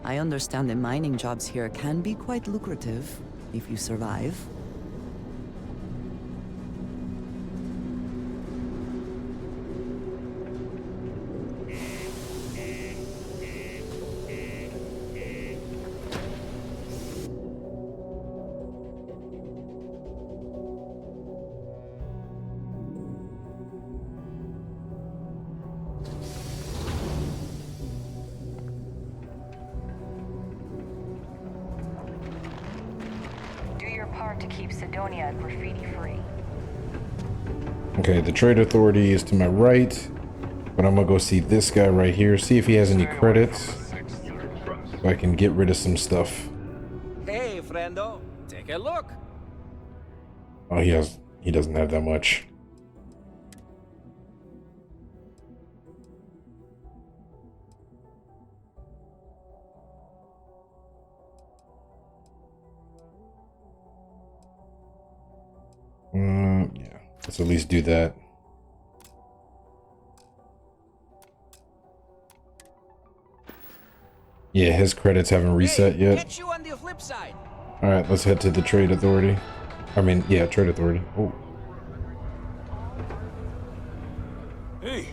I understand the mining jobs here can be quite lucrative if you survive. To keep Sidonia graffiti-free. Okay, the Trade Authority is to my right, but I'm gonna go see this guy right here, see if he has any credits, so I can get rid of some stuff. Hey, friendo, take a look. Oh, he doesn't have that much. Yeah, let's at least do that. Yeah, his credits haven't reset yet. Catch you on the flip side. All right, let's head to the Trade Authority. Yeah, Trade Authority. Oh. Hey,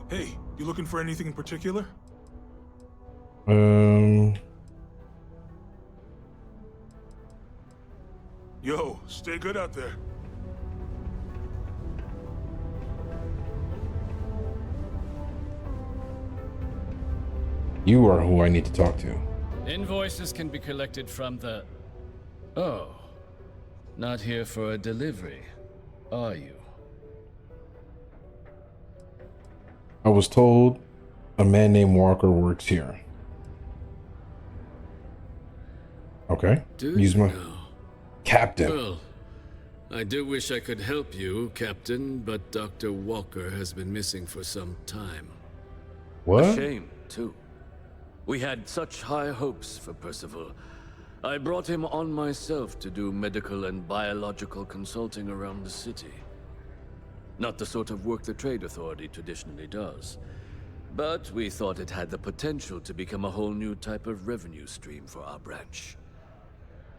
hey, you looking for anything in particular? Yo, stay good out there. You are who I need to talk to. Invoices can be collected from the... Oh. Not here for a delivery, are you? I was told a man named Walker works here. Okay. Use my... Captain. Well, I do wish I could help you, Captain, but Dr. Walker has been missing for some time. What? A shame, too. We had such high hopes for Percival. I brought him on myself to do medical and biological consulting around the city. Not the sort of work the Trade Authority traditionally does. But we thought it had the potential to become a whole new type of revenue stream for our branch.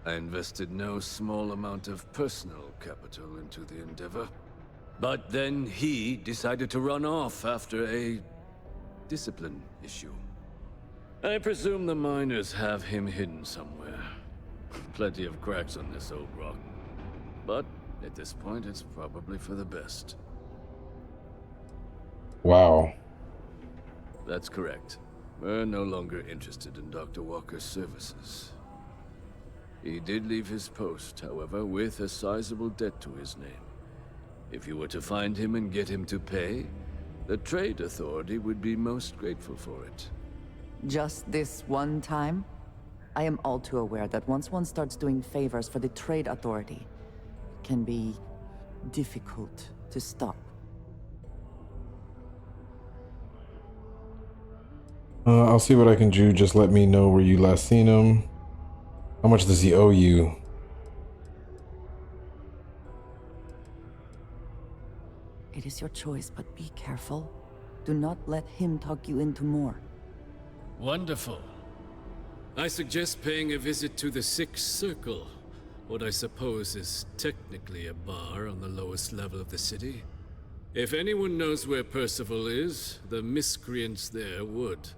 I invested no small amount of personal capital into the endeavor. But then he decided to run off after a discipline issue. I presume the miners have him hidden somewhere. Plenty of cracks on this old rock. But at this point, it's probably for the best. Wow. That's correct. We're no longer interested in Dr. Walker's services. He did leave his post, however, with a sizable debt to his name. If you were to find him and get him to pay, the Trade Authority would be most grateful for it. Just this one time? I am all too aware that once one starts doing favors for the Trade Authority, it can be difficult to stop. I'll see what I can do. Just let me know where you last seen him. How much does he owe you? It is your choice, but be careful. Do not let him talk you into more. Wonderful. I suggest paying a visit to the Sixth Circle, what I suppose is technically a bar on the lowest level of the city. If anyone knows where Percival is, the miscreants there would.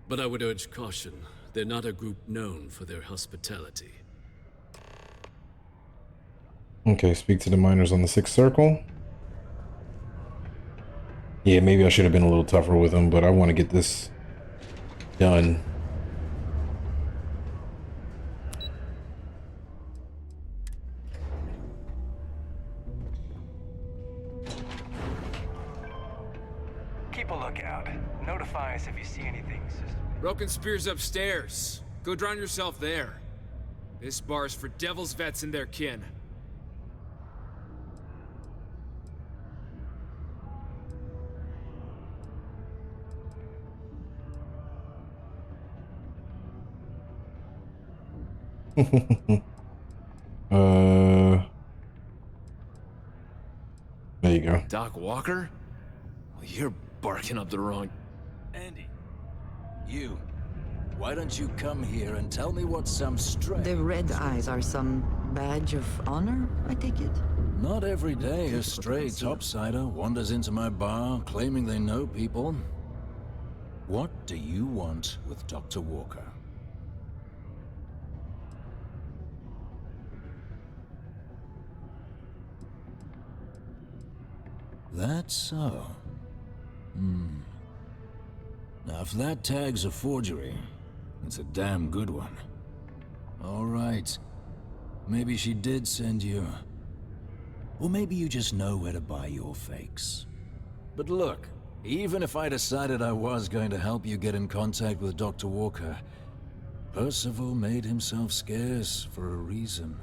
But I would urge caution. They're not a group known for their hospitality. Okay, speak to the miners on the Sixth Circle. Yeah, maybe I should have been a little tougher with them, but I want to get this done. Keep a lookout. Notify us if you see anything, sister. Broken Spear's upstairs. Go drown yourself there. This bar's for devil's vets and their kin. There you go. Doc Walker? Well, you're barking up the wrong... Andy. You. why don't you come here and tell me what some stray... The red eyes are some badge of honor, I take it? Not every day a stray topsider wanders into my bar claiming they know people. What do you want with Dr. Walker? That's so. Now, if that tag's a forgery, it's a damn good one. All right. Maybe she did send you. Or maybe you just know where to buy your fakes. But look, even if I decided I was going to help you get in contact with Dr. Walker, Percival made himself scarce for a reason.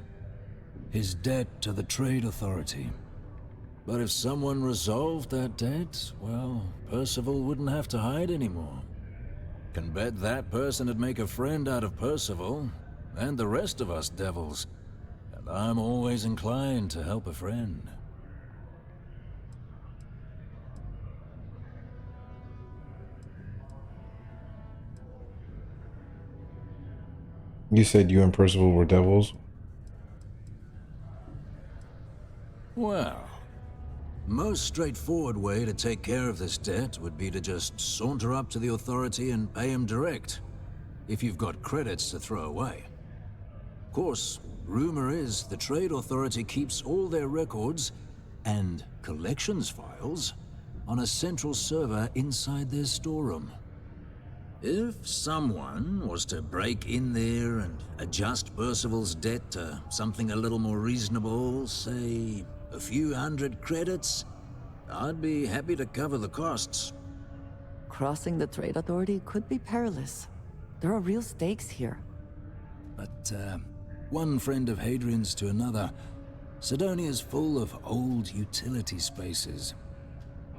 His debt to the Trade Authority. But if someone resolved that debt, well, Percival wouldn't have to hide anymore. Can bet that person would make a friend out of Percival, and the rest of us devils. And I'm always inclined to help a friend. You said you and Percival were devils? Well, most straightforward way to take care of this debt would be to just saunter up to the authority and pay him direct, if you've got credits to throw away. Of course, rumor is the Trade Authority keeps all their records and collections files on a central server inside their storeroom. If someone was to break in there and adjust Percival's debt to something a little more reasonable, say a few hundred credits, I'd be happy to cover the costs. Crossing the Trade Authority could be perilous. There are real stakes here. But, one friend of Hadrian's to another, Sidonia's full of old utility spaces.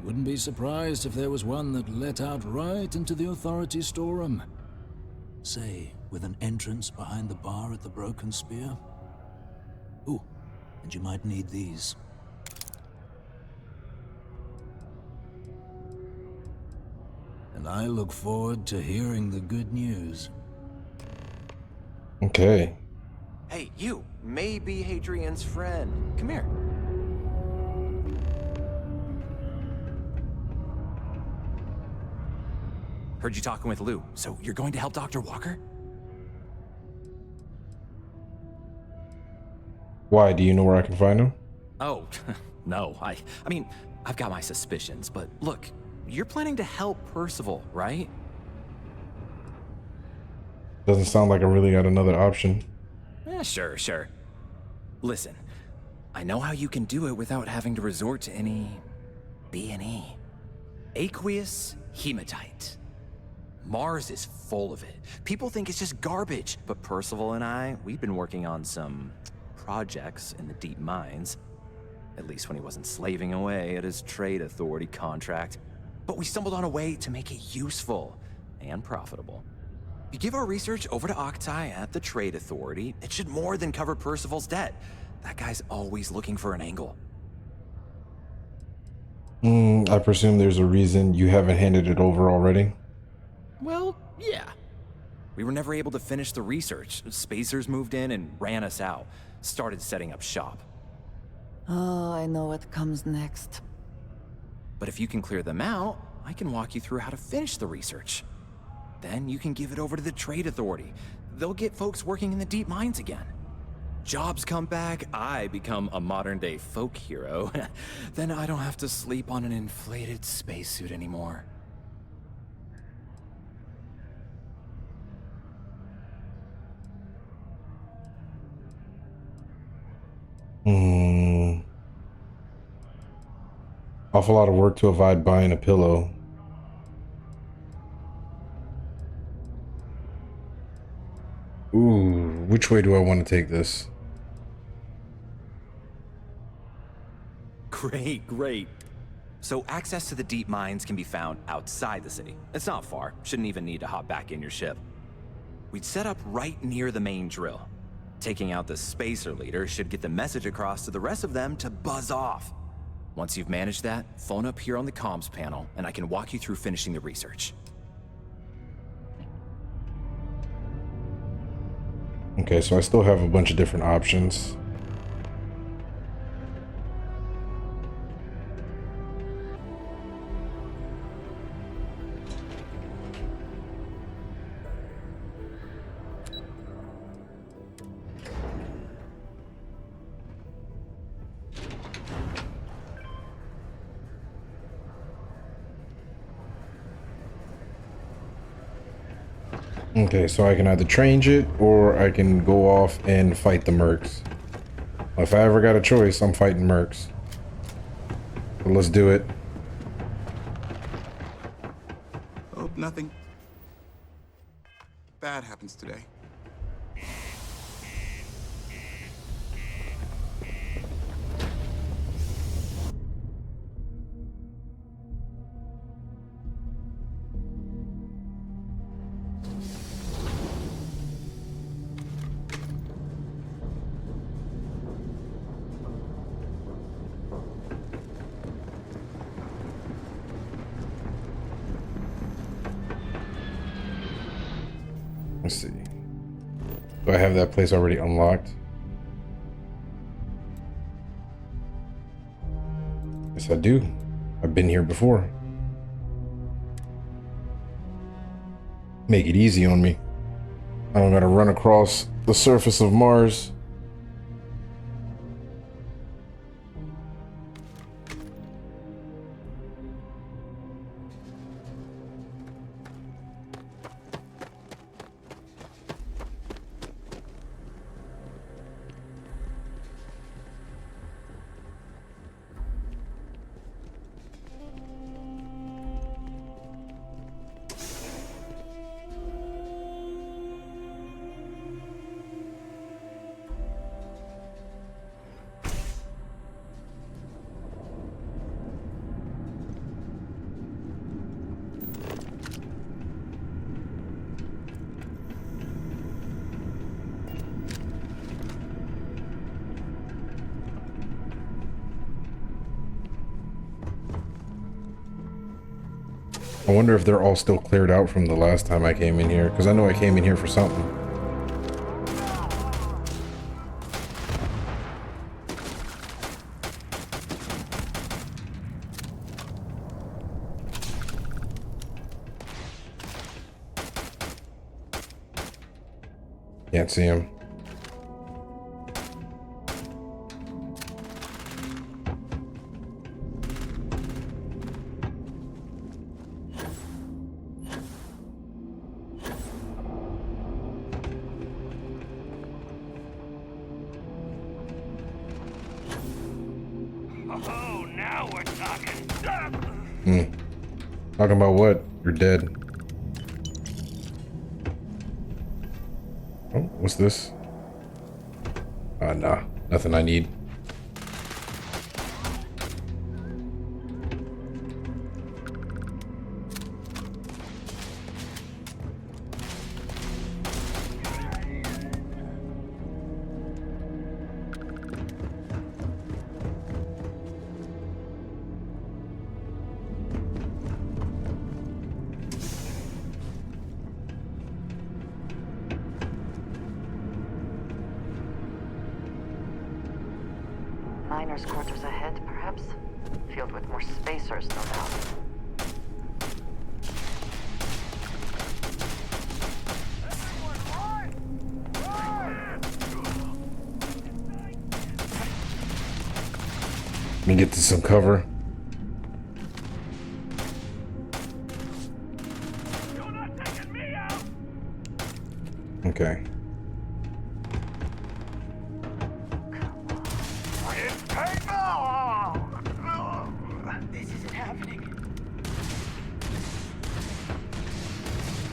Wouldn't be surprised if there was one that let out right into the authority storeroom. Say, with an entrance behind the bar at the Broken Spear. Ooh, and you might need these. And I look forward to hearing the good news. Okay. Hey, you may be Hadrian's friend. Come here. Heard you talking with Lou, so you're going to help Dr. Walker? Why? Do you know where I can find him? Oh, no. I mean, I've got my suspicions, but look, you're planning to help Percival, right? Doesn't sound like I really got another option. Sure. Listen, I know how you can do it without having to resort to any B&E. Aqueous hematite. Mars is full of it. People think it's just garbage, but Percival and I, we've been working on some projects in the deep mines. At least when he wasn't slaving away at his Trade Authority contract. But we stumbled on a way to make it useful and profitable. You give our research over to Octai at the Trade Authority, it should more than cover Percival's debt. That guy's always looking for an angle. I presume there's a reason you haven't handed it over already? Well, yeah. We were never able to finish the research. Spacers moved in and ran us out. Started setting up shop. Oh, I know what comes next. But if you can clear them out, I can walk you through how to finish the research. Then you can give it over to the Trade Authority. They'll get folks working in the deep mines again. Jobs come back, I become a modern-day folk hero. Then I don't have to sleep on an inflated spacesuit anymore. Awful lot of work to avoid buying a pillow. Ooh, which way do I want to take this? Great. So access to the deep mines can be found outside the city. It's not far. Shouldn't even need to hop back in your ship. We'd set up right near the main drill. Taking out the spacer leader should get the message across to the rest of them to buzz off. Once you've managed that, phone up here on the comms panel, and I can walk you through finishing the research. Okay, so I still have a bunch of different options. Okay, so I can either change it or I can go off and fight the mercs. If I ever got a choice, I'm fighting mercs. So let's do it. Hope nothing bad happens today. Let's see. Do I have that place already unlocked? Yes, I do. I've been here before. Make it easy on me. I don't gotta run across the surface of Mars. I wonder if they're all still cleared out from the last time I came in here, because I know I came in here for something. Can't see him. Oh, now we're talking. Talking about what? You're dead. Oh, what's this? Nah. Nothing I need. Miners' quarters ahead, perhaps? Filled with more spacers, no doubt. Let me get to some cover. You're not taking me out. Okay. It's painful. This isn't happening.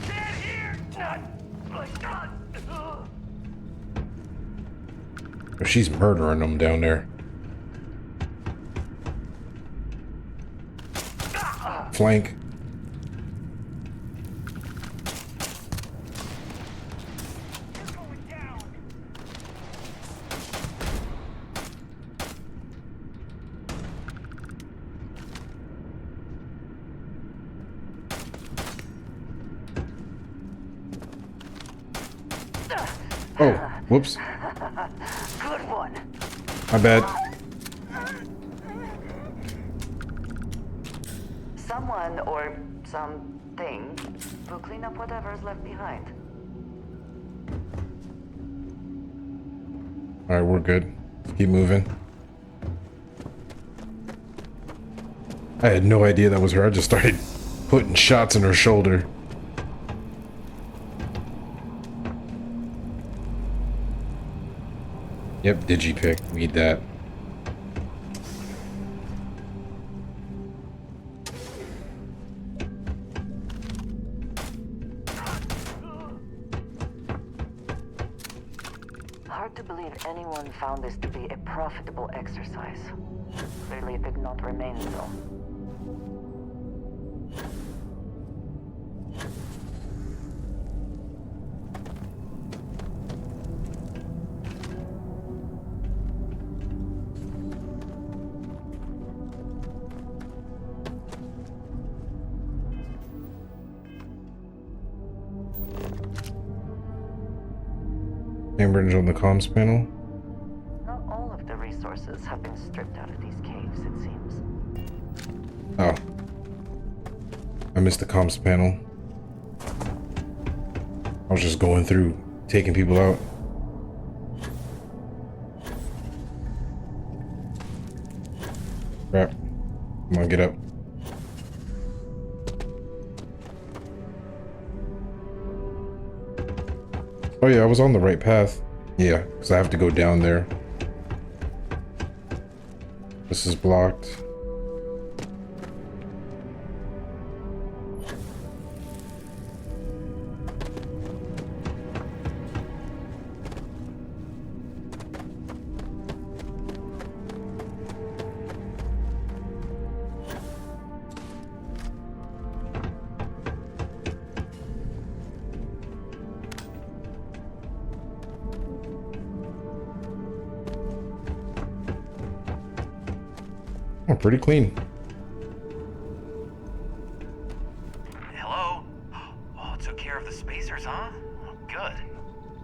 Can't hear. Not like that. Oh, she's murdering them down there. Flank. Oh, whoops. Good one. My bad. Someone or something will clean up whatever's left behind. Alright, we're good. Let's keep moving. I had no idea that was her. I just started putting shots in her shoulder. Yep, digipick. Need that. Hard to believe anyone found this to be a profitable exercise. Clearly it did not remain so. Cambridge on the comms panel. Not all of the resources have been stripped out of these caves, it seems. Oh. I missed the comms panel. I was just going through, taking people out. Crap. Come on, get up. Oh yeah, I was on the right path. Yeah, because I have to go down there. This is blocked. Oh, pretty clean. Hello? Oh, took care of the spacers, huh? Oh, good.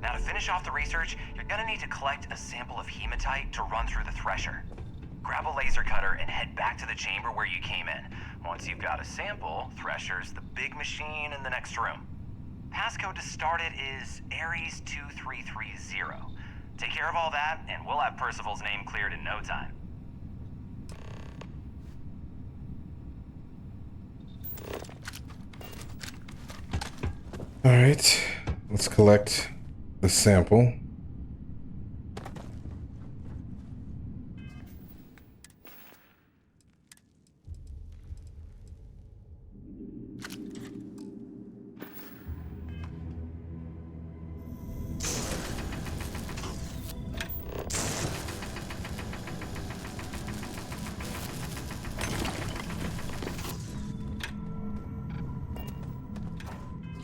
Now to finish off the research, you're gonna need to collect a sample of hematite to run through the thresher. Grab a laser cutter and head back to the chamber where you came in. Once you've got a sample, thresher's the big machine in the next room. Passcode to start it is Ares 2330. Take care of all that, and we'll have Percival's name cleared in no time. All right, let's collect the sample.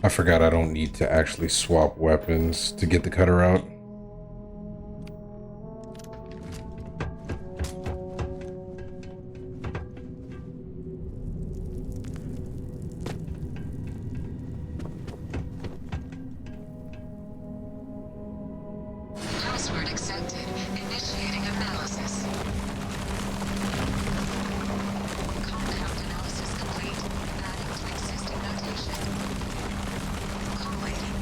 I forgot I don't need to actually swap weapons to get the cutter out. Password accepted. Initiating analysis. Compound analysis complete. Adding to existing notation. Collating.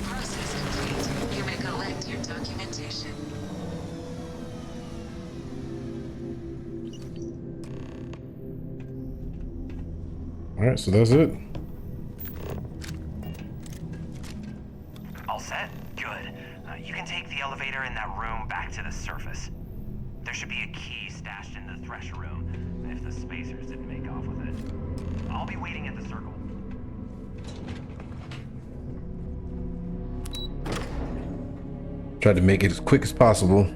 Process complete. You may collect your documentation. All right, so that's it. All set? Good. You can take the elevator in that room back to the surface. There should be a key stashed in the thresher room, if the spacers didn't make off with it. I'll be waiting at the circle. Tried to make it as quick as possible.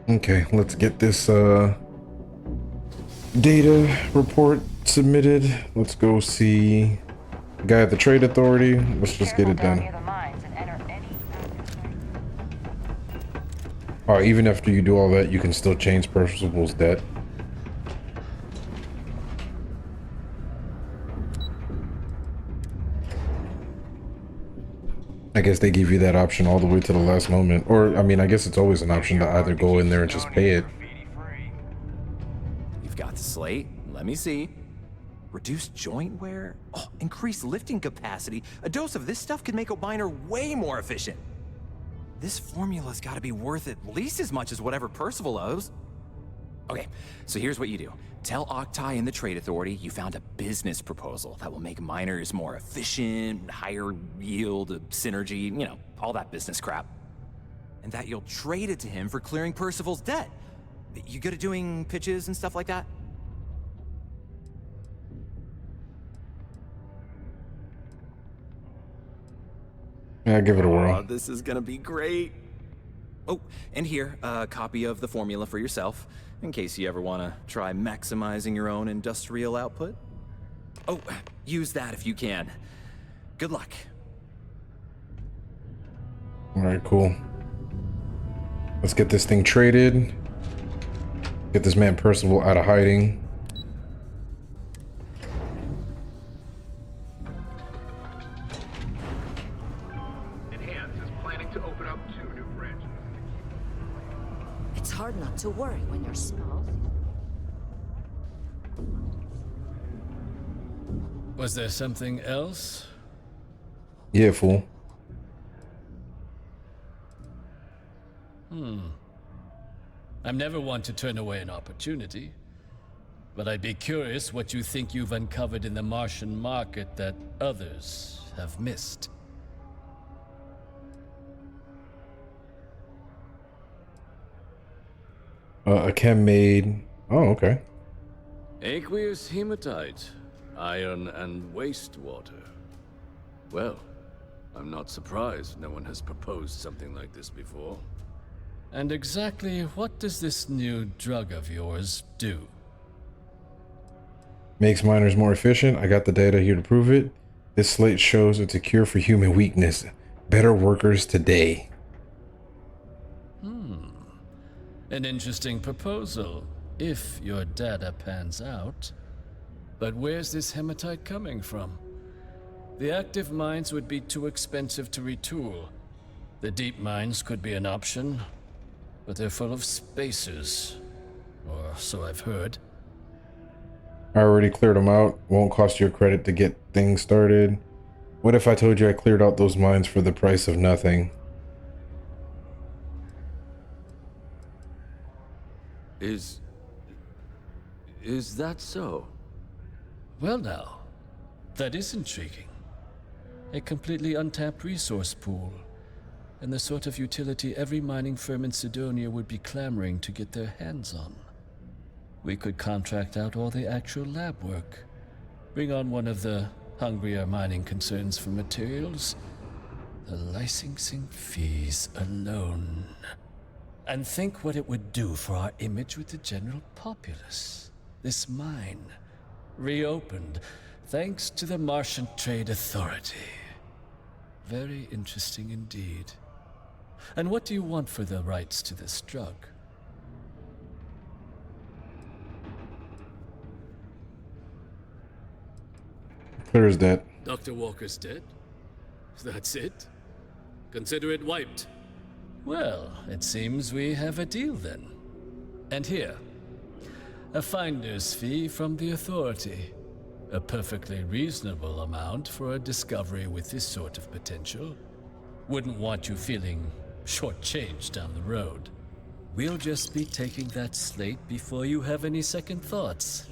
Okay, let's get this data report submitted. Let's go see the guy at the Trade Authority. Let's just get it done. Oh, even after you do all that, you can still change Percival's debt. I guess they give you that option all the way to the last moment. Or, I mean, I guess it's always an option to either go in there and just pay it. You've got the slate. Let me see. Reduced joint wear? Oh, increased lifting capacity. A dose of this stuff could make a miner way more efficient. This formula's got to be worth at least as much as whatever Percival owes. Okay, so here's what you do. Tell Octai and the Trade Authority you found a business proposal that will make miners more efficient, higher yield, synergy, you know, all that business crap. And that you'll trade it to him for clearing Percival's debt. You good at doing pitches and stuff like that? Yeah, give it a whirl. Oh, this is gonna be great. Oh, and here, a copy of the formula for yourself, in case you ever want to try maximizing your own industrial output. Oh, use that if you can. Good luck. All right, cool. Let's get this thing traded. Get this man Percival out of hiding. It's hard not to worry when you're small. Was there something else? Yeah, fool. I'm never one to turn away an opportunity, but I'd be curious what you think you've uncovered in the Martian market that others have missed. A chem made. Oh, okay. Aqueous hematite, iron and wastewater. Well, I'm not surprised no one has proposed something like this before. And exactly what does this new drug of yours do? Makes miners more efficient. I got the data here to prove it. This slate shows it's a cure for human weakness. Better workers today. An interesting proposal, if your data pans out. But where's this hematite coming from? The active mines would be too expensive to retool. The deep mines could be an option, but they're full of spacers. Or so I've heard. I already cleared them out. Won't cost you a credit to get things started. What if I told you I cleared out those mines for the price of nothing? Is that so? Well now, that is intriguing. A completely untapped resource pool, and the sort of utility every mining firm in Sidonia would be clamoring to get their hands on. We could contract out all the actual lab work, bring on one of the hungrier mining concerns for materials, the licensing fees alone. And think what it would do for our image with the general populace. This mine, reopened thanks to the Martian Trade Authority. Very interesting indeed. And what do you want for the rights to this drug? Clear as that. Dr. Walker's dead? That's it? Consider it wiped. Well, it seems we have a deal then. And here, a finder's fee from the Authority. A perfectly reasonable amount for a discovery with this sort of potential. Wouldn't want you feeling shortchanged down the road. We'll just be taking that slate before you have any second thoughts.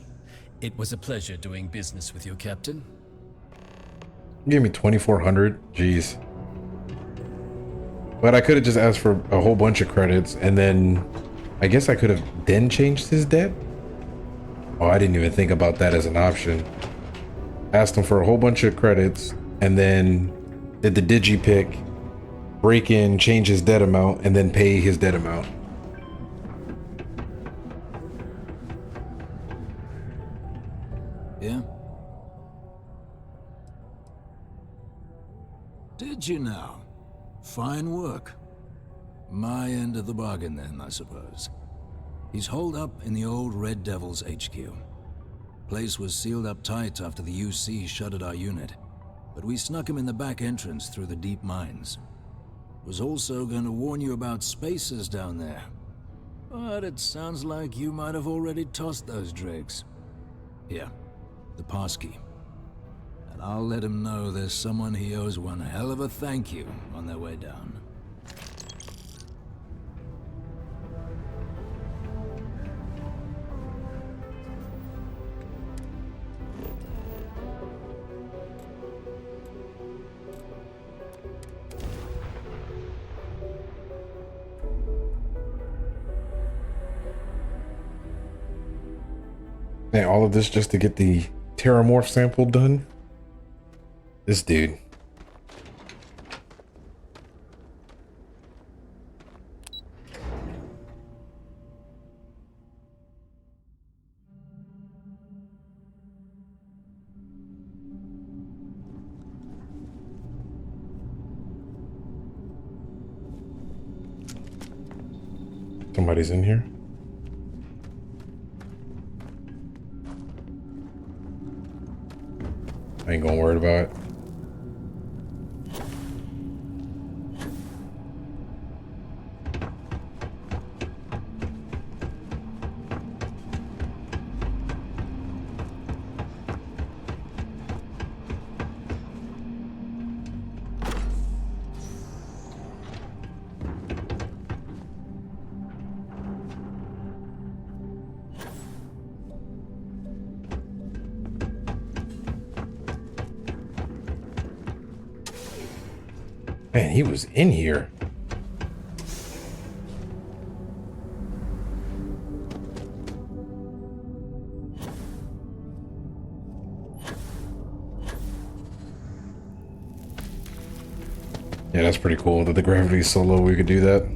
It was a pleasure doing business with you, Captain. Give me 2,400. Jeez. But I could have just asked for a whole bunch of credits, and then I guess I could have then changed his debt. Oh, I didn't even think about that as an option. Asked him for a whole bunch of credits, and then did the digipick, break in, change his debt amount, and then pay his debt amount. Did you now? Fine work. My end of the bargain then, I suppose. He's holed up in the old Red Devil's HQ. Place was sealed up tight after the UC shuttered our unit, but we snuck him in the back entrance through the deep mines. Was also going to warn you about spacers down there, but it sounds like you might have already tossed those drakes. Here, the passkey. And I'll let him know there's someone he owes one hell of a thank you on their way down. Man, all of this just to get the Terramorph sample done? This dude. Somebody's in here. I ain't gonna worry about it. Man, he was in here. Yeah, that's pretty cool that the gravity is so low we could do that.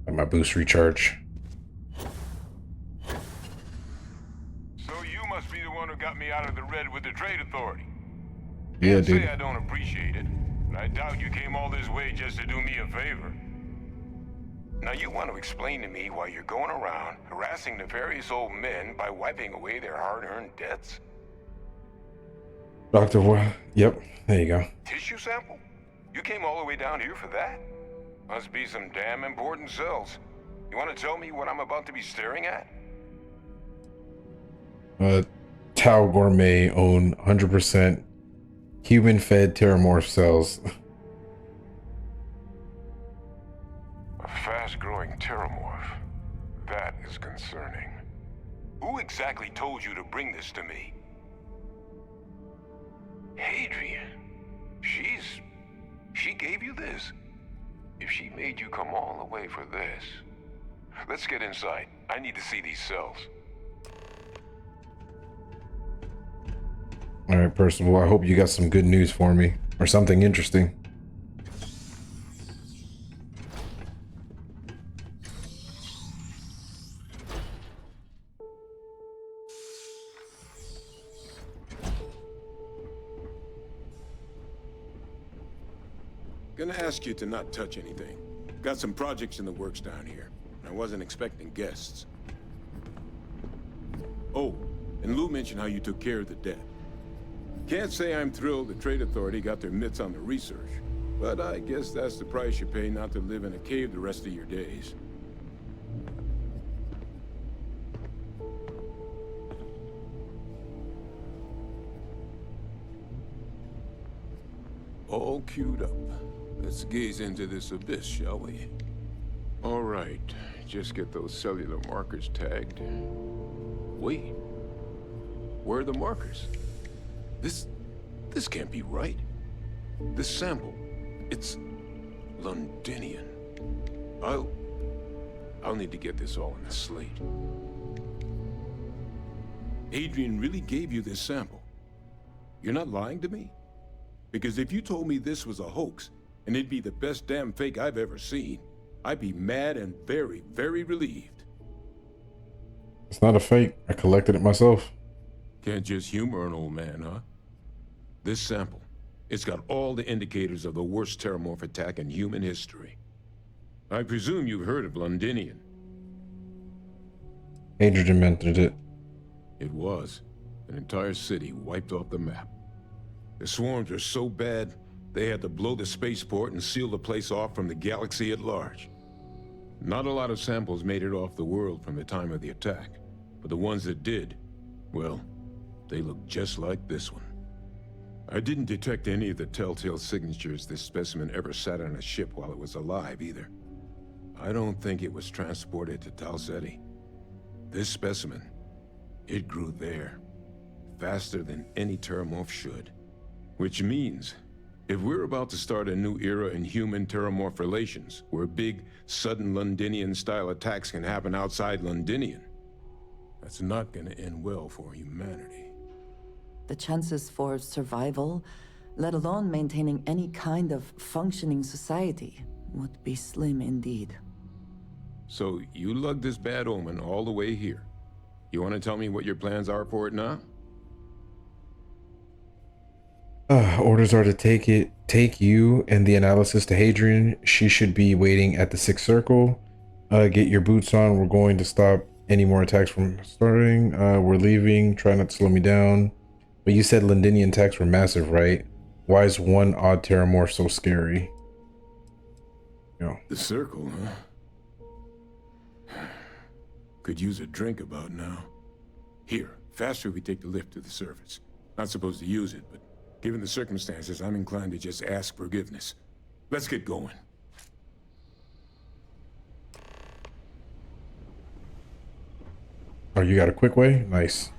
My boost recharge. So you must be the one who got me out of the red with the trade authority. Yeah, Can't dude. say I don't appreciate it, but I doubt you came all this way just to do me a favor. Now you want to explain to me why you're going around harassing nefarious old men by wiping away their hard-earned debts? Dr. What? Yep, there you go. Tissue sample? You came all the way down here for that? Must be some damn important cells. You want to tell me what I'm about to be staring at? Tau Gourmet own 100% human-fed Terramorph cells. A fast-growing Terramorph. That is concerning. Who exactly told you to bring this to me? Hadrian. She gave you this? If she made you come all the way for this... Let's get inside. I need to see these cells. All right, Percival, I hope you got some good news for me, or something interesting. Gonna ask you to not touch anything. Got some projects in the works down here. I wasn't expecting guests. Oh, and Lou mentioned how you took care of the debt. Can't say I'm thrilled the Trade Authority got their mitts on the research, but I guess that's the price you pay not to live in a cave the rest of your days. All queued up. Let's gaze into this abyss, shall we? All right, just get those cellular markers tagged. Wait, where are the markers? This can't be right. This sample, it's Londinian. I'll need to get this all in a slate. Adrian really gave you this sample. You're not lying to me? Because if you told me this was a hoax, and it'd be the best damn fake I've ever seen, I'd be mad and very, very relieved. It's not a fake. I collected it myself. Can't just humor an old man, huh? This sample, it's got all the indicators of the worst terramorph attack in human history. I presume you've heard of Londinian. Adrian invented it. It was. An entire city wiped off the map. The swarms were so bad, they had to blow the spaceport and seal the place off from the galaxy at large. Not a lot of samples made it off the world from the time of the attack, but the ones that did, well, they look just like this one. I didn't detect any of the telltale signatures this specimen ever sat on a ship while it was alive, either. I don't think it was transported to Tal Ceti. This specimen, it grew there, faster than any terramorph should. Which means, if we're about to start a new era in human-terramorph relations, where big, sudden Londinian-style attacks can happen outside Londinian, that's not gonna end well for humanity. The chances for survival, let alone maintaining any kind of functioning society, would be slim indeed. So, you lugged this bad omen all the way here. You want to tell me what your plans are for it now? Orders are to take you and the analysis to Hadrian. She should be waiting at the 6th circle. Get your boots on. We're going to stop any more attacks from starting. We're leaving. Try not to slow me down. But you said Londinian attacks were massive, right? Why is one odd terramorph so scary? No. The circle, huh? Could use a drink about now. Here, faster we take the lift to the surface. Not supposed to use it, but given the circumstances, I'm inclined to just ask forgiveness. Let's get going. Oh, you got a quick way? Nice.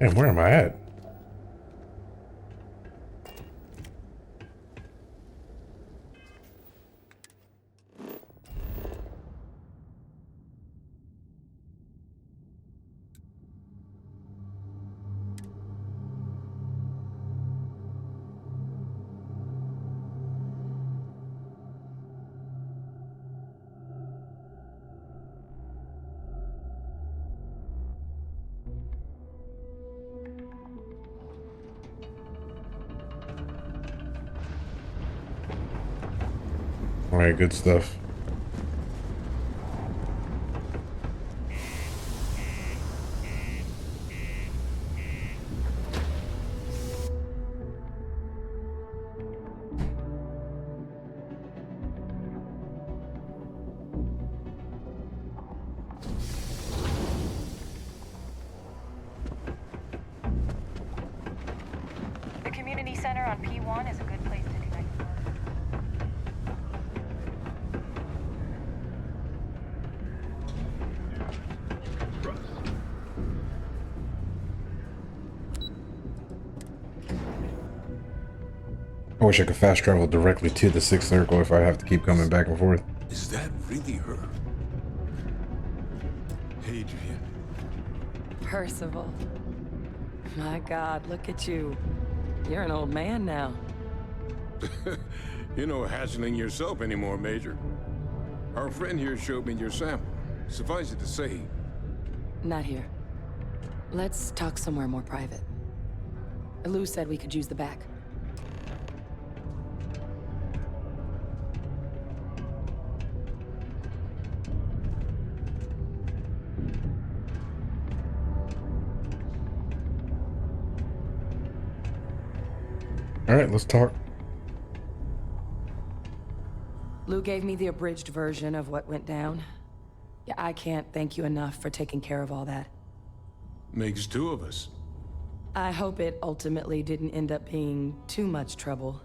And where am I at? All right, good stuff. The community center on P1 is a good place to connect. I wish I could fast travel directly to the 6th circle if I have to keep coming back and forth. Is that really her? Hadrian. Percival. My God, look at you. You're an old man now. You're no hatchling yourself anymore, Major. Our friend here showed me your sample. Suffice it to say... Not here. Let's talk somewhere more private. Lou said we could use the back. All right, let's talk. Lou gave me the abridged version of what went down. Yeah, I can't thank you enough for taking care of all that. Makes two of us. I hope it ultimately didn't end up being too much trouble.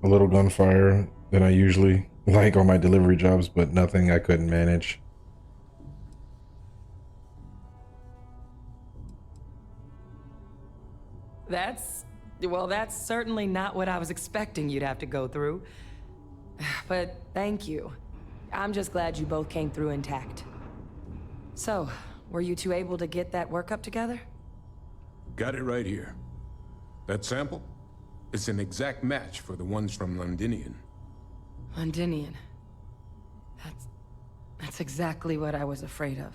a little gunfire than I usually like on my delivery jobs, but nothing I couldn't manage. That's certainly not what I was expecting you'd have to go through. But thank you. I'm just glad you both came through intact. So, were you two able to get that workup together? Got it right here. That sample? It's an exact match for the ones from Londinian. Londinian. That's exactly what I was afraid of.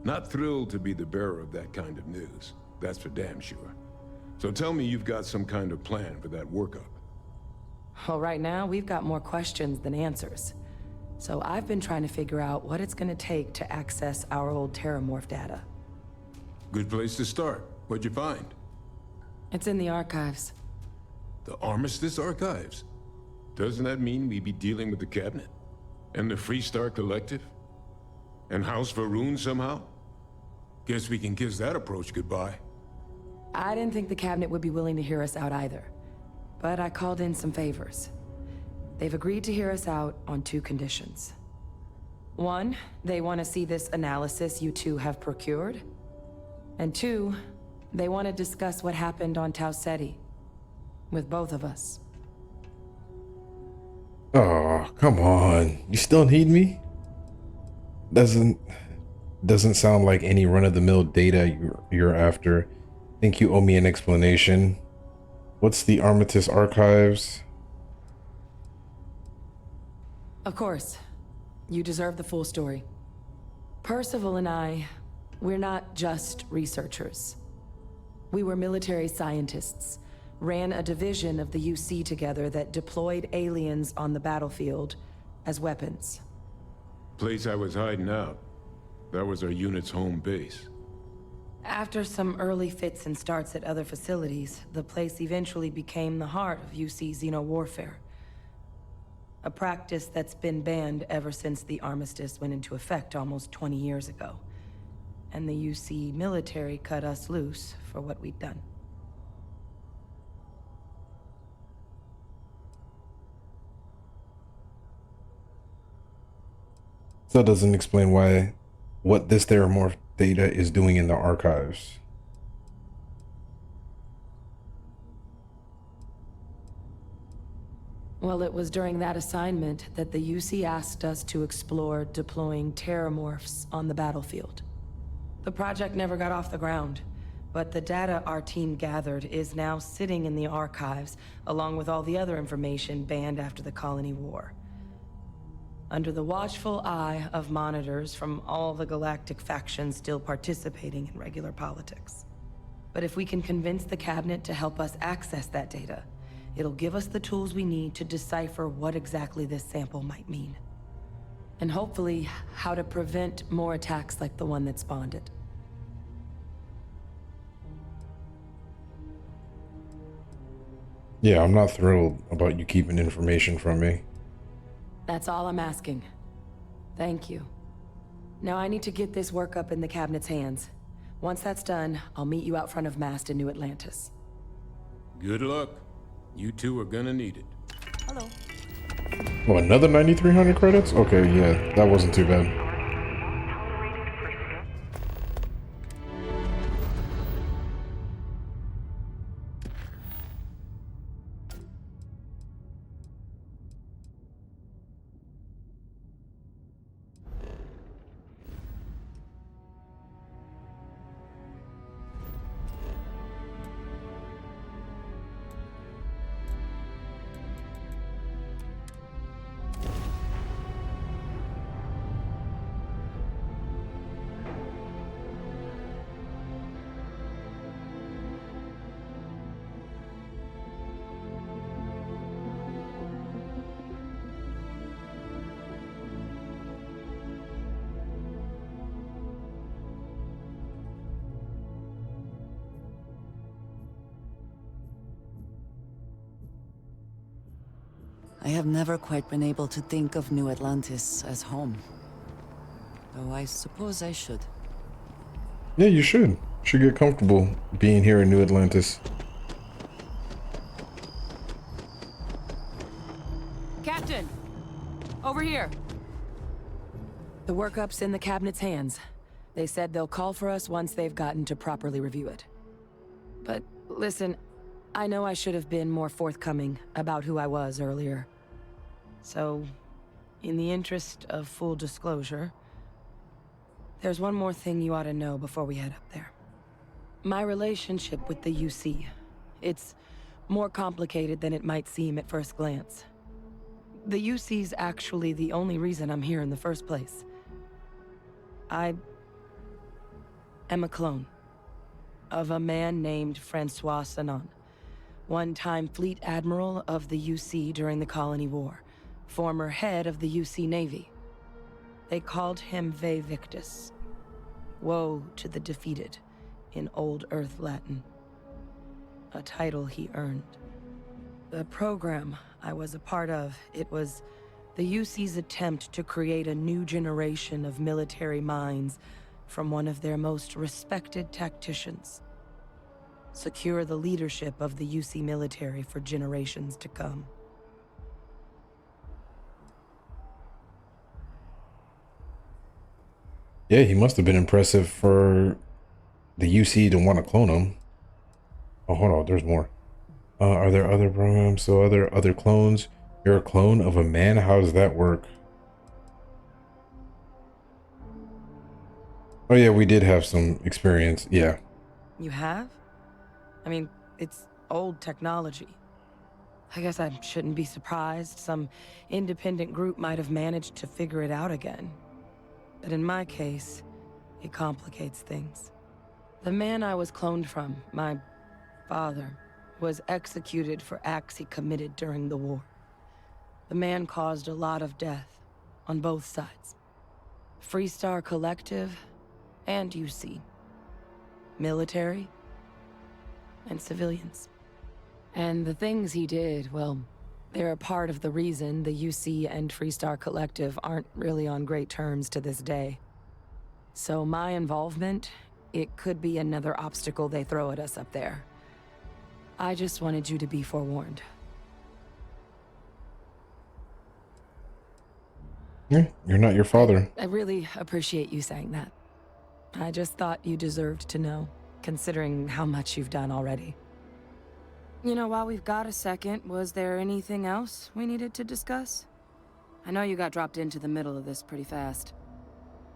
Not thrilled to be the bearer of that kind of news. That's for damn sure. So tell me you've got some kind of plan for that workup. Well, right now, we've got more questions than answers. So I've been trying to figure out what it's gonna take to access our old Terramorph data. Good place to start. What'd you find? It's in the archives. The Armistice Archives? Doesn't that mean we be dealing with the Cabinet? And the Freestar Collective? And House Varun somehow? Guess we can kiss that approach goodbye. I didn't think the Cabinet would be willing to hear us out either. But I called in some favors. They've agreed to hear us out on 2 conditions. 1, they want to see this analysis you two have procured. And 2, they want to discuss what happened on Tau Ceti. With both of us. Oh, come on. You still need me? Doesn't sound like any run-of-the-mill data you're after. Think you owe me an explanation. What's the Armistice Archives? Of course. You deserve the full story. Percival and I, we're not just researchers. We were military scientists, ran a division of the UC together that deployed aliens on the battlefield as weapons. Place I was hiding out. That was our unit's home base. After some early fits and starts at other facilities, the place eventually became the heart of UC xeno-warfare. A practice that's been banned ever since the armistice went into effect almost 20 years ago. And the UC military cut us loose for what we'd done. That doesn't explain what this Terramorph data is doing in the archives. Well, it was during that assignment that the UC asked us to explore deploying Terramorphs on the battlefield. The project never got off the ground, but the data our team gathered is now sitting in the archives, along with all the other information banned after the Colony War. Under the watchful eye of monitors from all the galactic factions still participating in regular politics. But if we can convince the Cabinet to help us access that data, it'll give us the tools we need to decipher what exactly this sample might mean. And hopefully, how to prevent more attacks like the one that spawned it. Yeah, I'm not thrilled about you keeping information from me. That's all I'm asking. Thank you. Now I need to get this workup in the Cabinet's hands. Once that's done, I'll meet you out front of Mast in New Atlantis. Good luck. You two are gonna need it. Hello. Oh, another 9,300 credits? Okay, yeah, that wasn't too bad. I have never quite been able to think of New Atlantis as home. Though I suppose I should. Yeah, you should. Should get comfortable being here in New Atlantis. Captain! Over here! The workup's in the cabinet's hands. They said they'll call for us once they've gotten to properly review it. But listen, I know I should have been more forthcoming about who I was earlier. So, in the interest of full disclosure, there's one more thing you ought to know before we head up there. My relationship with the UC. It's more complicated than it might seem at first glance. The UC's actually the only reason I'm here in the first place. I am a clone of a man named Francois Sanon, one-time fleet admiral of the UC during the Colony War, former head of the UC Navy. They called him Ve Victus, woe to the defeated, in Old Earth Latin, a title he earned. The program I was a part of, it was the UC's attempt to create a new generation of military minds from one of their most respected tacticians. Secure the leadership of the UC military for generations to come. Yeah, he must have been impressive for the UC to want to clone him. Oh, hold on, there's more. Are there other programs? So other clones? You're a clone of a man? How does that work? Oh yeah, we did have some experience. Yeah. You have? I mean, it's old technology. I guess I shouldn't be surprised. Some independent group might have managed to figure it out again. But in my case, it complicates things. The man I was cloned from, my father, was executed for acts he committed during the war. The man caused a lot of death on both sides. Freestar Collective and UC. Military and civilians. And the things he did, well, they're a part of the reason the UC and Freestar Collective aren't really on great terms to this day. So my involvement, it could be another obstacle they throw at us up there. I just wanted you to be forewarned. Yeah, you're not your father. I really appreciate you saying that. I just thought you deserved to know, considering how much you've done already. You know, while we've got a second, was there anything else we needed to discuss? I know you got dropped into the middle of this pretty fast.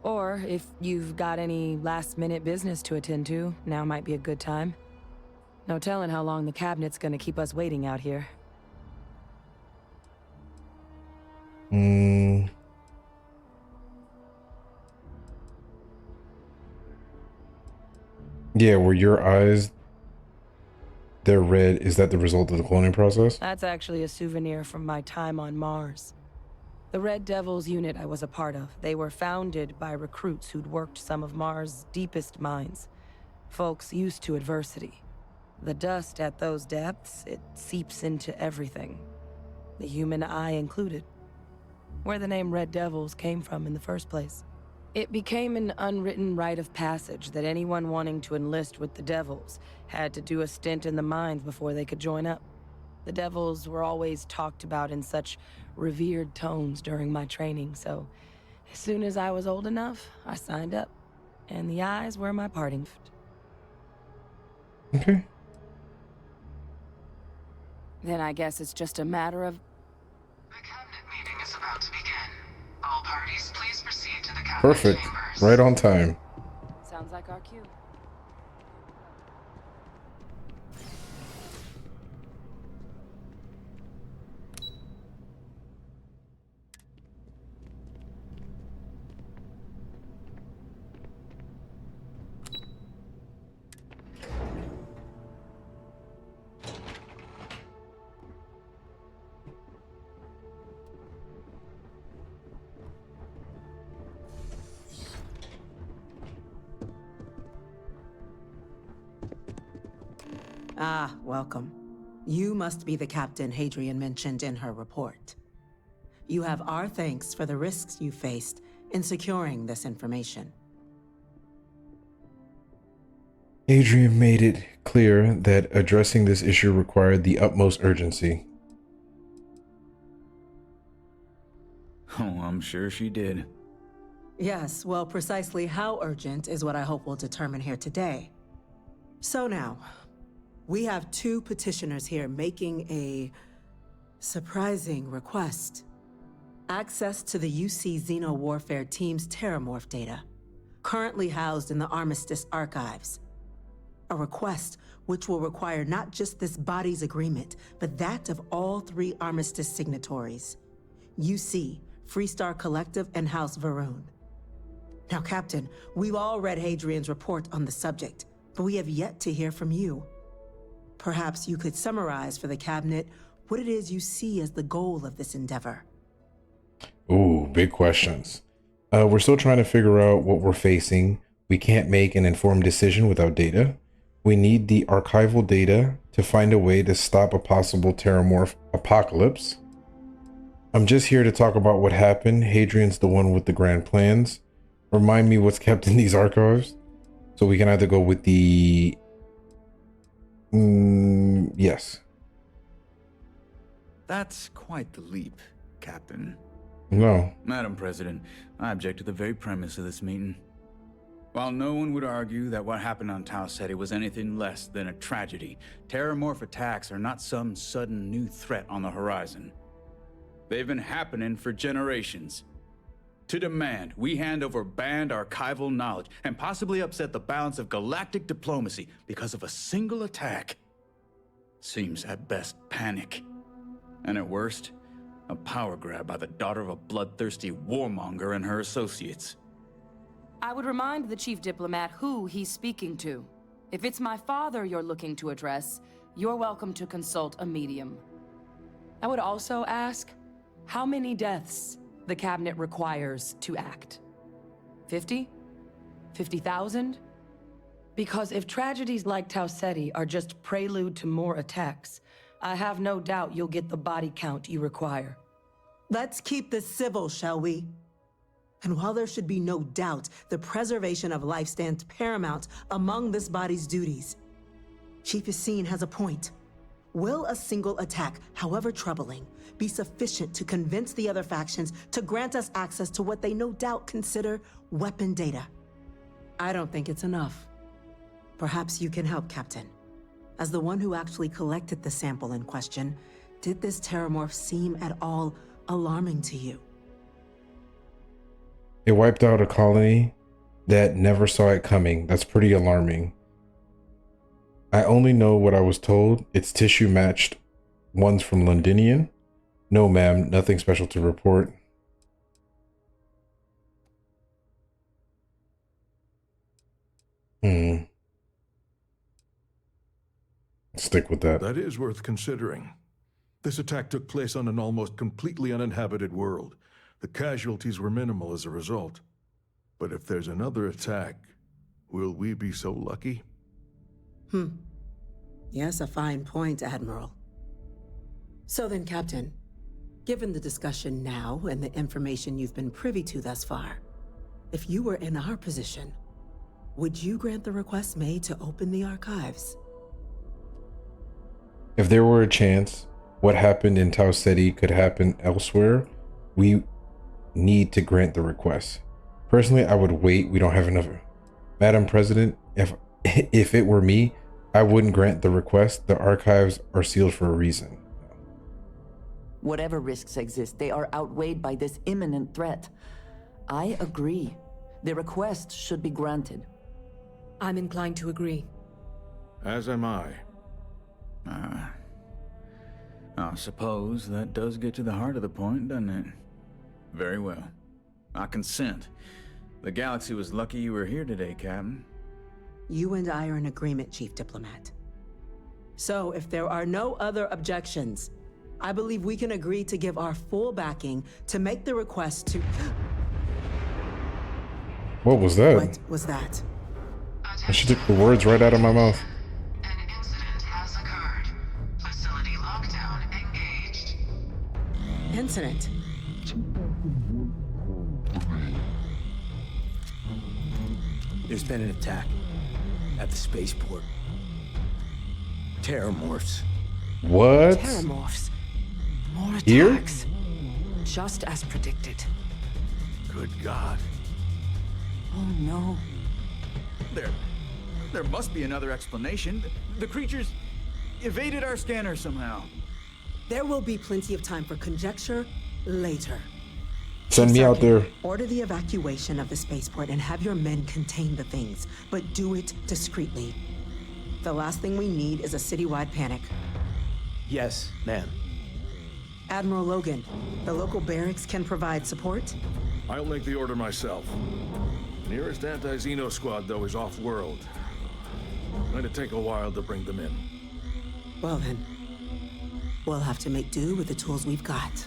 Or if you've got any last-minute business to attend to, now might be a good time. No telling how long the cabinet's gonna keep us waiting out here. Yeah, were your eyes, they're red. Is that the result of the cloning process? That's actually a souvenir from my time on Mars. The Red Devils unit I was a part of, they were founded by recruits who'd worked some of Mars' deepest mines. Folks used to adversity. The dust at those depths, it seeps into everything. The human eye included. Where the name Red Devils came from in the first place. It became an unwritten rite of passage that anyone wanting to enlist with the Devils had to do a stint in the mines before they could join up. The Devils were always talked about in such revered tones during my training, so as soon as I was old enough, I signed up. And the eyes were my parting gift. Okay. Then I guess it's just a matter of... The cabinet meeting is about to begin. All parties, please proceed to the cabinet Perfect. chambers. Right on time. Sounds like our cue. Ah, welcome. You must be the captain Hadrian mentioned in her report. You have our thanks for the risks you faced in securing this information. Adrian made it clear that addressing this issue required the utmost urgency. Oh, I'm sure she did. Yes, well, precisely how urgent is what I hope we'll determine here today. So now, we have two petitioners here making a surprising request. Access to the UC Xeno Warfare Team's Terramorph data, currently housed in the Armistice archives. A request which will require not just this body's agreement, but that of all three Armistice signatories. UC, Freestar Collective, and House Varun. Now, Captain, we've all read Hadrian's report on the subject, but we have yet to hear from you. Perhaps you could summarize for the Cabinet what it is you see as the goal of this endeavor. Ooh, big questions. We're still trying to figure out what we're facing. We can't make an informed decision without data. We need the archival data to find a way to stop a possible Terramorph apocalypse. I'm just here to talk about what happened. Hadrian's the one with the grand plans. Remind me what's kept in these archives. So we can either go with the... yes. That's quite the leap, Captain. No. Madam President, I object to the very premise of this meeting. While no one would argue that what happened on Tau Ceti was anything less than a tragedy, Terramorph attacks are not some sudden new threat on the horizon. They've been happening for generations. To demand we hand over banned archival knowledge and possibly upset the balance of galactic diplomacy because of a single attack seems at best panic. And at worst, a power grab by the daughter of a bloodthirsty warmonger and her associates. I would remind the chief diplomat who he's speaking to. If it's my father you're looking to address, you're welcome to consult a medium. I would also ask how many deaths the Cabinet requires to act. 50? 50,000? Because if tragedies like Tau Ceti are just prelude to more attacks, I have no doubt you'll get the body count you require. Let's keep this civil, shall we? And while there should be no doubt the preservation of life stands paramount among this body's duties, Chief Yassine has a point. Will a single attack, however troubling, be sufficient to convince the other factions to grant us access to what they no doubt consider weapon data? I don't think it's enough. Perhaps you can help, Captain. As the one who actually collected the sample in question, did this Terramorph seem at all alarming to you? It wiped out a colony that never saw it coming. That's pretty alarming. I only know what I was told. It's tissue matched. One's from Londinian. No, ma'am, nothing special to report. Stick with that. That is worth considering. This attack took place on an almost completely uninhabited world. The casualties were minimal as a result. But if there's another attack, will we be so lucky? Yes, a fine point, Admiral. So then, Captain, given the discussion now and the information you've been privy to thus far, if you were in our position, would you grant the request made to open the archives? If there were a chance what happened in Tau Ceti could happen elsewhere, we need to grant the request. Personally, I would wait. We don't have enough. Madam President, if it were me, I wouldn't grant the request. The archives are sealed for a reason. Whatever risks exist, they are outweighed by this imminent threat. I agree. The request should be granted. I'm inclined to agree. As am I. I suppose that does get to the heart of the point, doesn't it? Very well. I consent. The galaxy was lucky you were here today, Captain. You and I are in agreement, Chief Diplomat. So, if there are no other objections, I believe we can agree to give our full backing to make the request to... What was that? What was that? She took the words right out of my mouth. An incident has occurred. Facility lockdown engaged. Incident? There's been an attack at the spaceport. Terramorphs. What? Terramorphs. More Here? attacks. just as predicted. Good God. Oh no. There must be another explanation. The creatures evaded our scanner somehow. There will be plenty of time for conjecture later. Send me out there. Order the evacuation of the spaceport and have your men contain the things, but do it discreetly. The last thing we need is a citywide panic. Yes, ma'am. Admiral Logan, the local barracks can provide support? I'll make the order myself. Nearest anti-Xeno squad, though, is off-world. Going to take a while to bring them in. Well then, we'll have to make do with the tools we've got.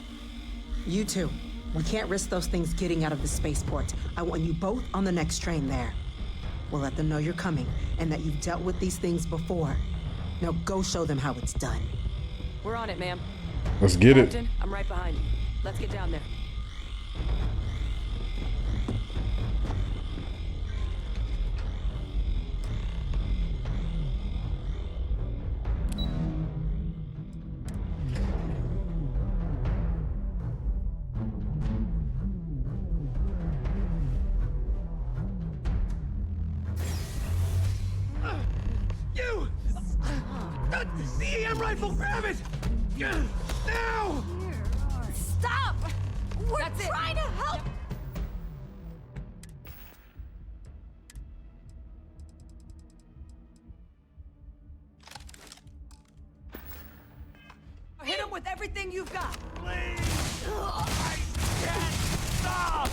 You two, we can't risk those things getting out of the spaceport. I want you both on the next train there. We'll let them know you're coming and that you've dealt with these things before. Now go show them how it's done. We're on it, ma'am. Let's get it. Captain, I'm right behind you. Let's get down there. You! The EM rifle, grab it! Now! Stop! We're trying to help! Hit him with everything you've got! Please! I can't stop!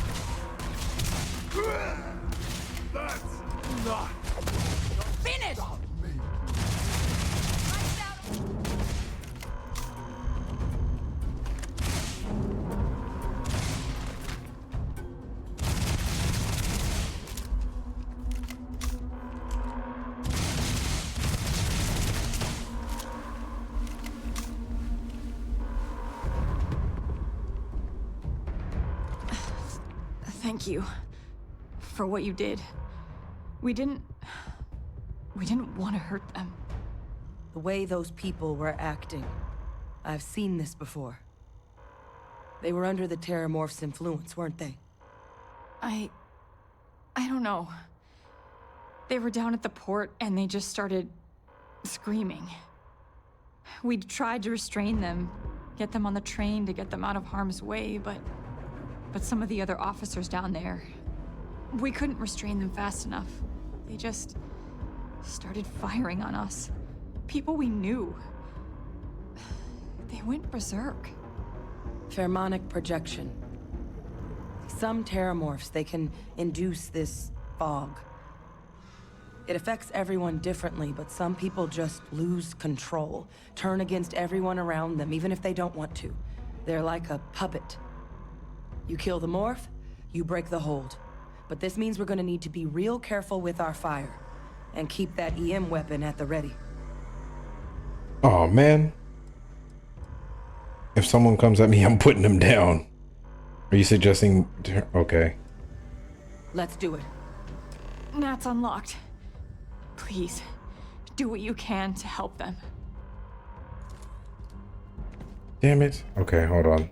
That's not... Finish! Thank you for what you did. We didn't want to hurt them. The way those people were acting, I've seen this before. They were under the Terramorph's influence, weren't they? I don't know. They were down at the port and they just started screaming. We tried to restrain them, get them on the train to get them out of harm's way, but some of the other officers down there, we couldn't restrain them fast enough. They just started firing on us. People we knew. They went berserk. Pheromonic projection. Some Terramorphs, they can induce this fog. It affects everyone differently, but some people just lose control, turn against everyone around them, even if they don't want to. They're like a puppet. You kill the morph, you break the hold. But this means we're gonna need to be real careful with our fire, and keep that EM weapon at the ready. Oh man. If someone comes at me, I'm putting them down. Are you suggesting... Okay. Let's do it. Nat's unlocked. Please, do what you can to help them. Damn it. Okay, hold on.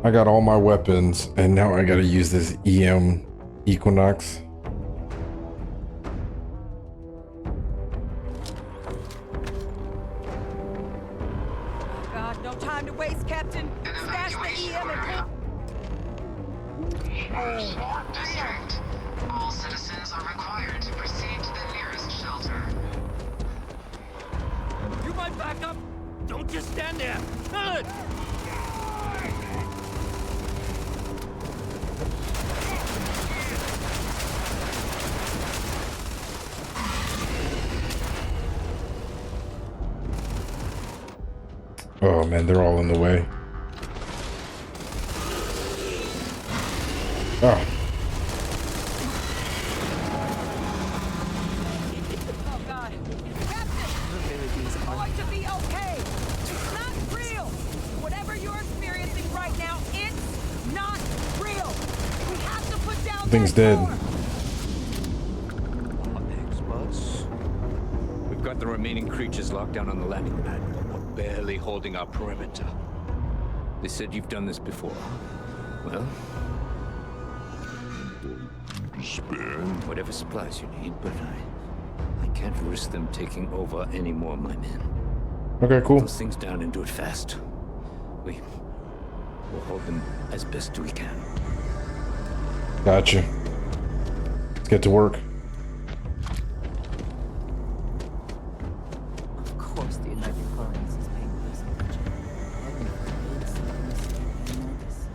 I got all my weapons, and now I gotta use this EM Equinox. God, no time to waste, Captain. Stash the EM and... District. All citizens are required to proceed to the nearest shelter. You might back up. Don't just stand there. Good. Oh man, they're all in the way. Oh. Oh God. Captain! It's going to be okay. It's not real. Whatever you're experiencing right now, it's not real. We have to put down Thing's dead. Experts. We've got the remaining creatures locked down on the landing pad. We're barely holding our perimeter. They said you've done this before. Well, spare whatever supplies you need, but I can't risk them taking over any more of my men. Okay, cool. Those things down and do it fast. We'll hold them as best we can. Gotcha. Let's get to work. Of course, the United Colonies is paying for this project. Heaven forbid someone mistake their notice.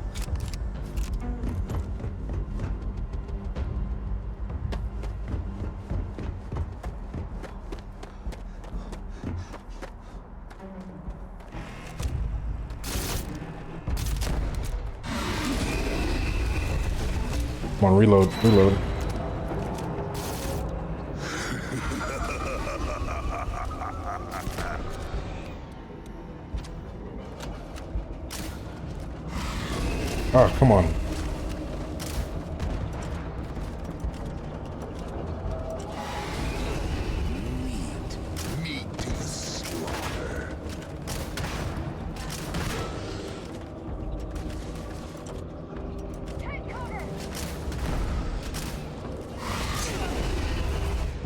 Come on, reload, reload. Oh, come on.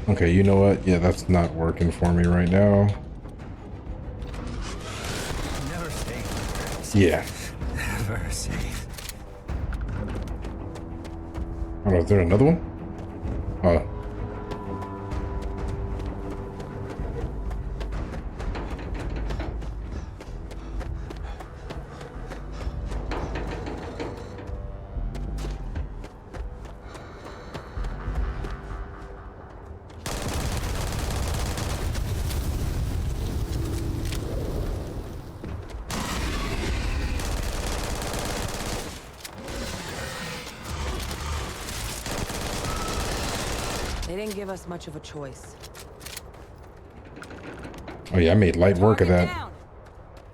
Okay, you know what? Yeah, that's not working for me right now. Never safe. Yeah. Never safe. Oh, is there another one? Oh. They didn't give us much of a choice. Oh yeah, I made light work of that. Down.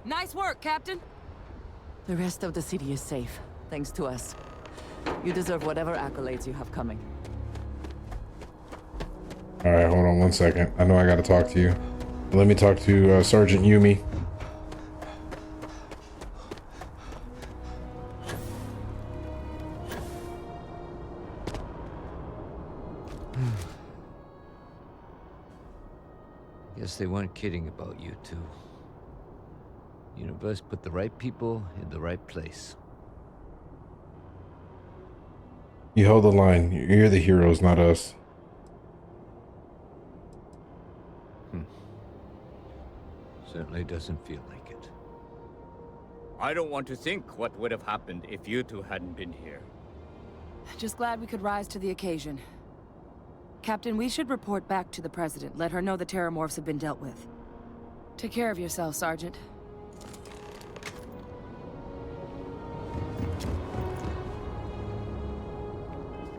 Nice work, Captain. The rest of the city is safe, thanks to us. You deserve whatever accolades you have coming. All right, hold on one second. I know I gotta talk to you. Let me talk to Sergeant Yumi. Guess they weren't kidding about you two. Universe put the right people in the right place. You held the line. You're the heroes, not us. Certainly doesn't feel like it. I don't want to think what would have happened if you two hadn't been here. Just glad we could rise to the occasion. Captain, we should report back to the President. Let her know the Terramorphs have been dealt with. Take care of yourself, Sergeant.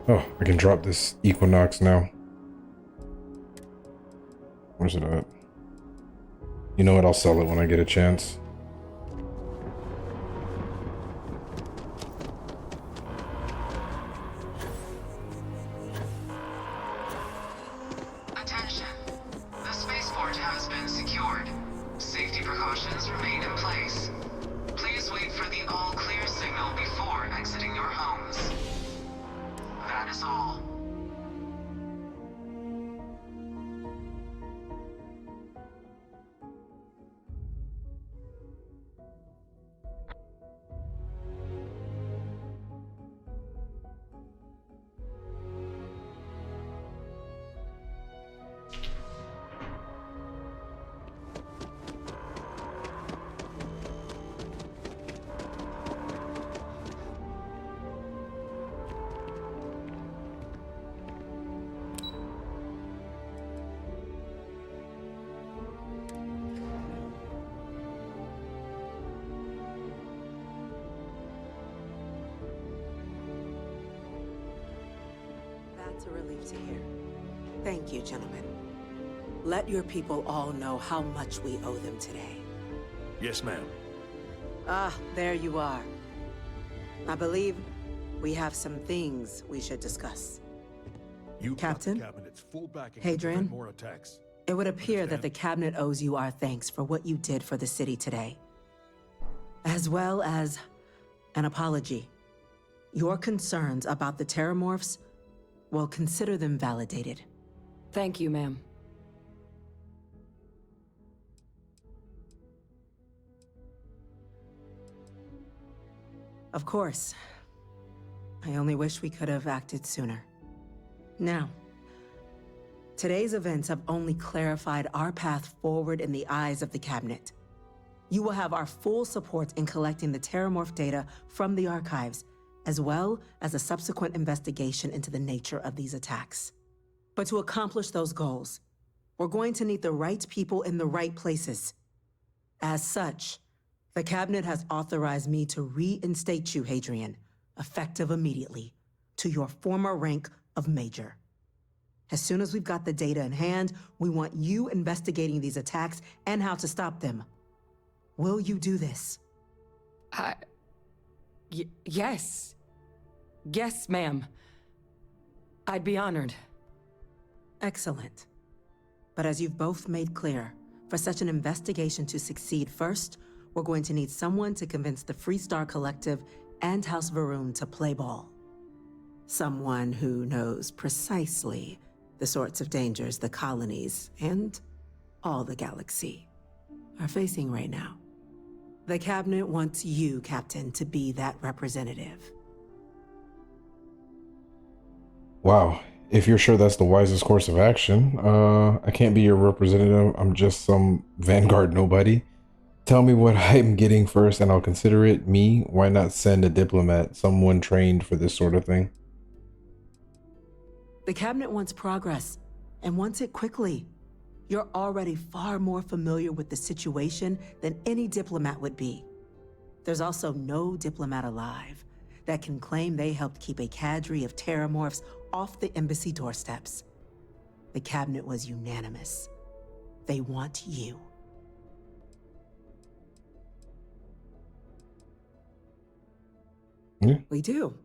Oh, I can drop this Equinox now. Where's it at? You know what? I'll sell it when I get a chance. Attention. The spaceport has been secured. Safety precautions remain in place. Please wait for the all-clear signal before exiting your homes. That is all. That's a relief to hear. Thank you, gentlemen. Let your people all know how much we owe them today. Yes, ma'am. Ah, there you are. I believe we have some things we should discuss. You Captain? got the cabinet's full backing to Hadrian? prevent more attacks. It would appear that the cabinet owes you our thanks for what you did for the city today, as well as an apology. Your concerns about the terramorphs, well, consider them validated. Thank you, ma'am. Of course. I only wish we could have acted sooner. Now, today's events have only clarified our path forward in the eyes of the cabinet. You will have our full support in collecting the terramorph data from the archives, as well as a subsequent investigation into the nature of these attacks. But to accomplish those goals, we're going to need the right people in the right places. As such, the cabinet has authorized me to reinstate you, Hadrian, effective immediately, to your former rank of Major. As soon as we've got the data in hand, we want you investigating these attacks and how to stop them. Will you do this? Yes. Yes, ma'am. I'd be honored. Excellent. But as you've both made clear, for such an investigation to succeed first, we're going to need someone to convince the Freestar Collective and House Varun to play ball. Someone who knows precisely the sorts of dangers the colonies and all the galaxy are facing right now. The cabinet wants you, Captain, to be that representative. Wow. If you're sure that's the wisest course of action, I can't be your representative. I'm just some Vanguard nobody. Tell me what I'm getting first and I'll consider it. Me? Why not send a diplomat, someone trained for this sort of thing? The cabinet wants progress, and wants it quickly. You're already far more familiar with the situation than any diplomat would be. There's also no diplomat alive that can claim they helped keep a cadre of terramorphs off the embassy doorsteps. The cabinet was unanimous. They want you. We do.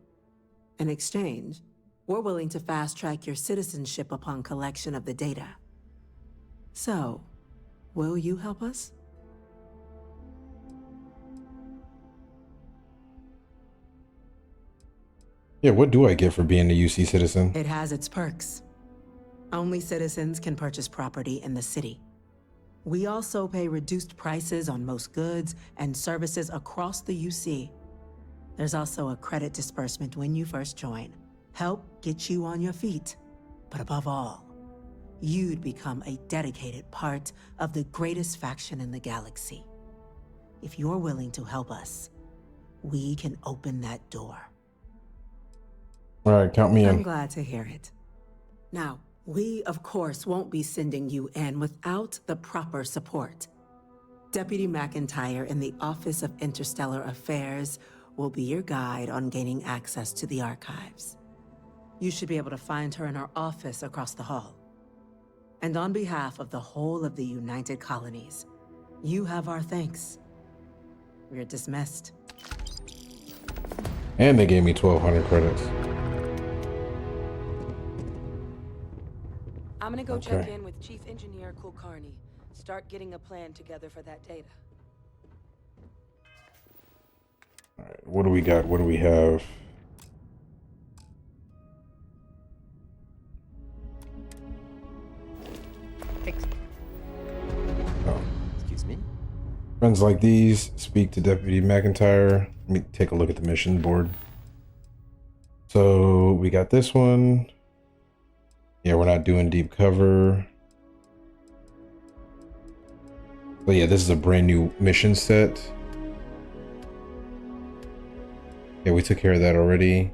In exchange, we're willing to fast-track your citizenship upon collection of the data. So, will you help us? Yeah, what do I get for being a UC citizen? It has its perks. Only citizens can purchase property in the city. We also pay reduced prices on most goods and services across the UC. There's also a credit disbursement when you first join. Help get you on your feet. But above all, you'd become a dedicated part of the greatest faction in the galaxy. If you're willing to help us, we can open that door. All right, count me in. I'm glad to hear it. Now, we, of course, won't be sending you in without the proper support. Deputy McIntyre in the Office of Interstellar Affairs will be your guide on gaining access to the archives. You should be able to find her in her office across the hall. And on behalf of the whole of the United Colonies, you have our thanks. We're dismissed. And they gave me 1,200 credits. I'm gonna go check in with Chief Engineer Kulkarni. Start getting a plan together for that data. All right, what do we got? What do we have? Oh. Excuse me? Friends like these, speak to Deputy McIntyre. Let me take a look at the mission board. So we got this one. Yeah, we're not doing deep cover. But yeah, this is a brand new mission set. Yeah, we took care of that already.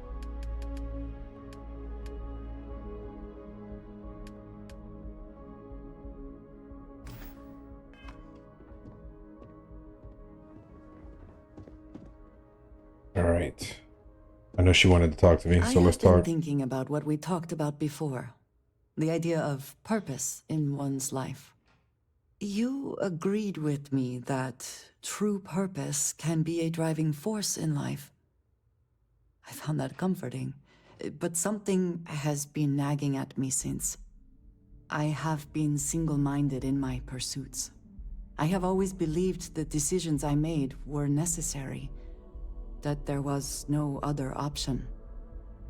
All right. I know she wanted to talk to me, so let's I've been talk. thinking about what we talked about before. The idea of purpose in one's life. You agreed with me that true purpose can be a driving force in life. I found that comforting, but something has been nagging at me since. I have been single-minded in my pursuits. I have always believed the decisions I made were necessary, that there was no other option.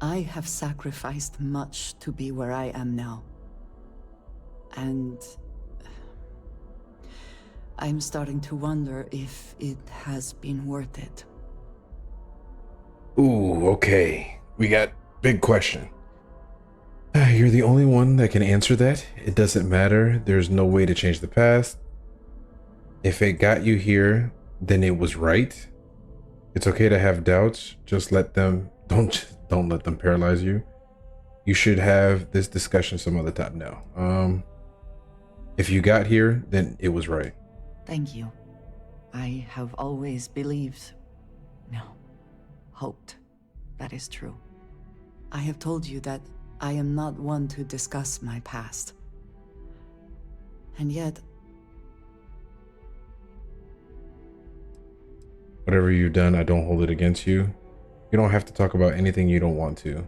I have sacrificed much to be where I am now. And I'm starting to wonder if it has been worth it. Ooh, okay. We got big question. You're the only one that can answer that. It doesn't matter. There's no way to change the past. If it got you here, then it was right. It's okay to have doubts. Just let them, don't let them paralyze you. You should have this discussion some other time now. If you got here, then it was right. Thank you. I have always believed, no, hoped that is true. I have told you that I am not one to discuss my past. And yet, whatever you've done, I don't hold it against you. You don't have to talk about anything you don't want to.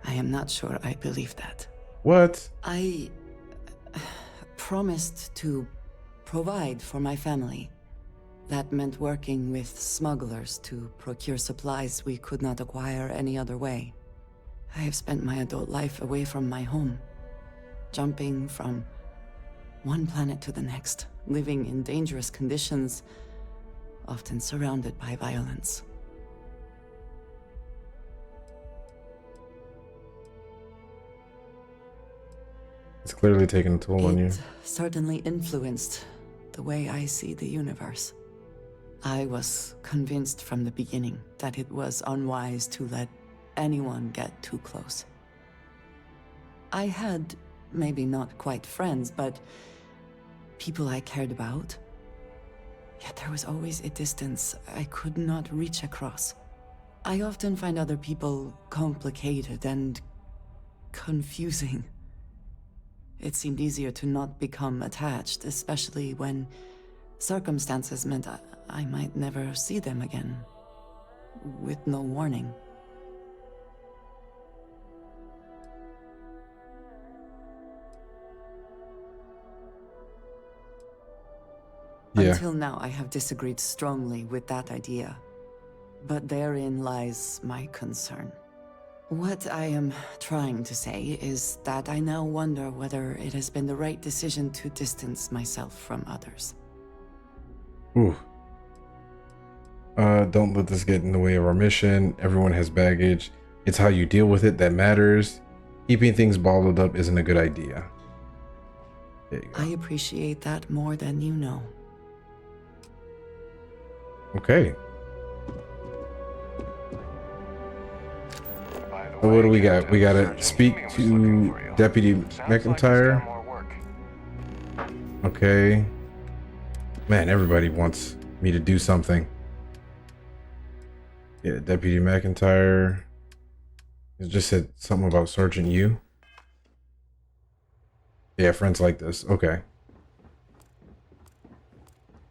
I am not sure I believe that. What? I promised to provide for my family. That meant working with smugglers to procure supplies we could not acquire any other way. I have spent my adult life away from my home, jumping from one planet to the next, living in dangerous conditions, often surrounded by violence. It's clearly taking a toll on you. It certainly influenced the way I see the universe. I was convinced from the beginning that it was unwise to let anyone get too close. I had, maybe not quite friends, but people I cared about. Yet there was always a distance I could not reach across. I often find other people complicated and confusing. It seemed easier to not become attached, especially when circumstances meant I might never see them again, with no warning. Yeah. Until now, I have disagreed strongly with that idea, but therein lies my concern. What I am trying to say is that I now wonder whether it has been the right decision to distance myself from others. Ooh. Don't let this get in the way of our mission. Everyone has baggage. It's how you deal with it that matters. Keeping things bottled up isn't a good idea. There you go. I appreciate that more than you know. Okay. So what do we got? We gotta speak to Deputy McIntyre. Okay. Man, everybody wants me to do something. Yeah, Deputy McIntyre. It just said something about Sergeant Yu. Yeah, friends like this. Okay.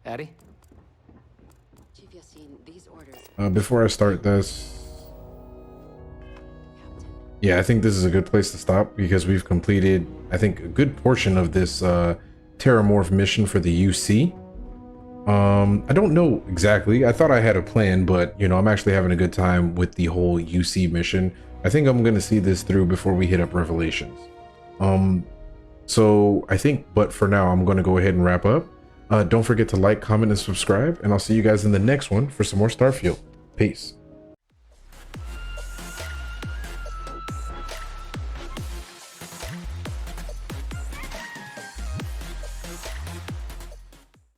Addie? Chief Yassine, these orders. Before I start this, yeah, I think this is a good place to stop because we've completed, I think, a good portion of this Terramorph mission for the UC. I don't know exactly. I thought I had a plan, but you know, I'm actually having a good time with the whole UC mission. I think I'm gonna see this through before we hit up Revelations. So I think, but for now, I'm gonna go ahead and wrap up. Don't forget to like, comment, and subscribe, and I'll see you guys in the next one for some more Starfield. Peace.